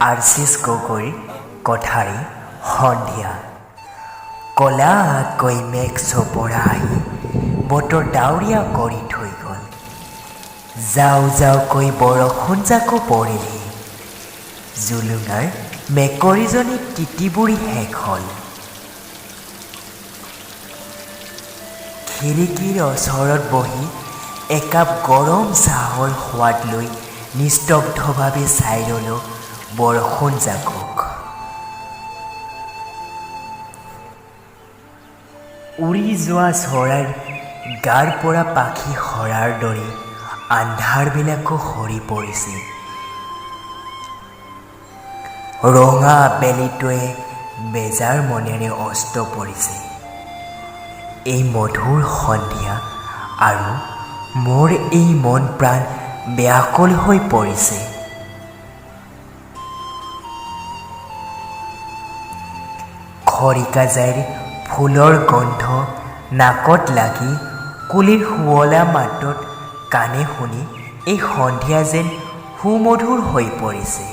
আৰচিছ গগৈৰ কথাৰে সন্ধিয়া কলাকৈ মেঘ চপৰা আহি বতৰ ডাৱৰীয়া কৰি থৈ গ'ল। যাওঁ যাওঁকৈ বৰষুণ জাকো পৰিলে। জুলুঙাৰ মেকুৰীজনী তিতিবুৰি শেষ হ'ল। খিৰিকীৰ ওচৰত বহি একাপ গৰম চাহৰ সোৱাদ লৈ নিস্তব্ধভাৱে চাই ৰ'লোঁ বৰষুণ জাকক। উৰি যোৱা চৰাইৰ গাৰ পৰা পাখি সৰাৰ দৰে আন্ধাৰবিলাকো সৰি পৰিছে। ৰঙা বেলিটোৱে বেজাৰ মনেৰে অস্ত পৰিছে। এই মধুৰ সন্ধিয়া আৰু মোৰ এই মন প্ৰাণ ব্যাকুল হৈ পৰিছে। খৰিকাজাইৰ ফুলৰ গন্ধ নাকত লাগি কুলিৰ শুৱলা মাতত কাণে শুনি এই সন্ধিয়া যেন সুমধুৰ হৈ পৰিছে।